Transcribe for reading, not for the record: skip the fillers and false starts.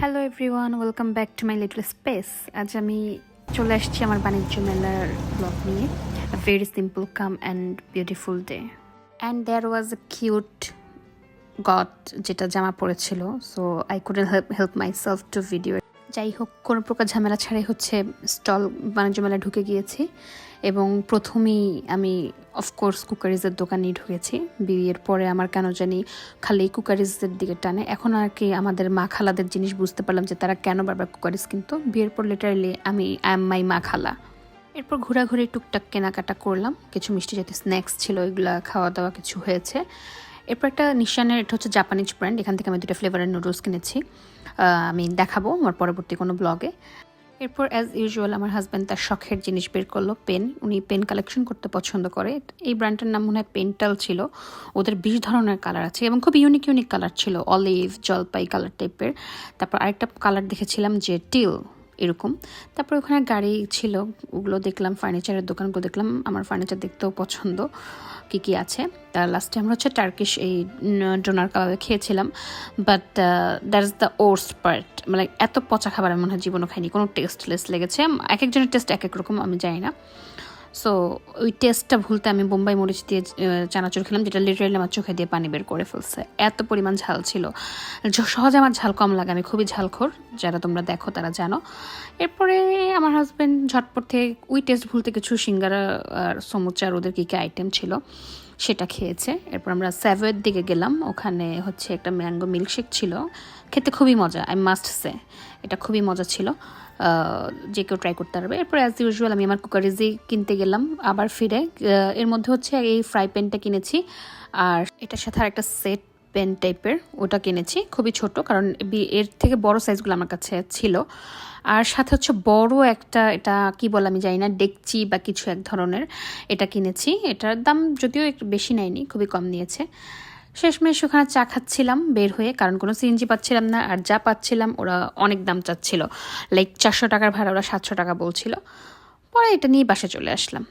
Hello everyone, welcome back to my little space. আজ আমি চলে আসছি আমার বাণিজ্য মেলার ব্লগ নিয়ে। Very simple calm and beautiful day and there was a cute goat যেটা জামা পড়েছিল, so I couldn't help myself to video. যাই হোক, কোনো প্রকার ঝামেলা ছাড়াই স্টল বাণিজ্য মেলায় ঢুকে গিয়েছি এবং প্রথমেই আমি অফকোর্স কুকারিজের দোকানেই ঢুকেছি। বিয়ের পরে আমার কেন জানি খালি কুকারিজের দিকে টানে। এখন আর কি আমাদের মা খালাদের জিনিস বুঝতে পারলাম যে তারা কেন বারবার কুকারিজ কিনতো। বিয়ের পর লিটারালি আমি আই এম মাই মা খালা। এরপর ঘোরাঘুরি টুকটাক কেনাকাটা করলাম, কিছু মিষ্টি জাতীয় স্ন্যাক্স ছিল, এগুলা খাওয়া দাওয়া কিছু হয়েছে। এরপর একটা নিশানের, এটা হচ্ছে জাপানিজ ব্র্যান্ড, এখান থেকে আমি 2টা ফ্লেভারের নুডলস কিনেছি। আমি দেখাবো আমার পরবর্তী কোনো ব্লগে। এরপর অ্যাজ ইউজুয়াল আমার হাজব্যান্ড তার শখের জিনিস বের করলো, পেন। উনি পেন কালেকশন করতে পছন্দ করে। এই ব্র্যান্ডটার নাম মনে হয় পেন্টাল ছিল। ওদের 20 ধরনের কালার আছে এবং খুব ইউনিক ইউনিক কালার ছিল, অলিভ জলপাই কালার টাইপের। তারপর আরেকটা কালার দেখেছিলাম যে টিল এরকম। তারপর ওখানে গাড়ি ছিল, ওগুলো দেখলাম। ফার্নিচারের দোকানগুলো দেখলাম, আমার ফার্নিচার দেখতেও পছন্দ। কী কী আছে, তার লাস্টে আমরা টার্কিশ এই ডোনার কাবাবে খেয়েছিলাম। But that is the worst part, মানে এত পচা খাবার আমি মনে হয় জীবনও খাইনি। কোনো টেস্টলেস লেগেছে। এক একজনের টেস্ট এক এক রকম, আমি জানি না। সো ওই টেস্টটা ভুলতে আমি বোম্বাই মরিচ দিয়ে চানাচুর খেলাম, যেটা লিটারালি আমার চোখে দিয়ে পানি বের করে ফেলছে, এত পরিমাণ ঝাল ছিল। সহজে আমার ঝাল কম লাগে, আমি খুবই ঝালখোর, যারা তোমরা দেখো তারা জানো। এরপরে আমার হাজব্যান্ড ঝটপট থেকে ওই টেস্ট ভুলতে কিছু সিঙ্গারা আর সমুচার ওদের কী কী আইটেম ছিল সেটা খেয়েছে। এরপর আমরা স্যাভয়ের দিকে গেলাম, ওখানে একটা ম্যাঙ্গো মিল্কশেক ছিল, খেতে খুবই মজা। আই মাস্ট সে এটা খুবই মজা ছিল, যে কেউ ট্রাই করতে পারবে। এরপর অ্যাজ ইউজুয়াল আমি আমার কুকারিজই কিনতে গেলাম আবার ফিরে। এর মধ্যে এই ফ্রাই প্যানটা কিনেছি, আর এটার সাথে আর একটা সেট পেন টাইপের ওটা কিনেছি, খুবই ছোট, কারণ এর থেকে বড় সাইজগুলো আমার কাছে ছিল। আর সাথে বড় একটা, এটা কি বলে আমি জানি না, ডেকচি বা কিছু এক ধরনের, এটা কিনেছি। এটার দাম যদিও একটু বেশি নেয়নি, খুবই কম নিয়েছে। শেষমেশ ওখানে চা খাচ্ছিলাম বের হয়ে, কারণ কোনো সিএনজি পাচ্ছিলাম না, আর যা পাচ্ছিলাম ওরা অনেক দাম চাচ্ছিল। লাইক 400 টাকার ভাড়া ওরা 700 টাকা বলছিল। পরে এটা নিয়ে বাসে চলে আসলাম।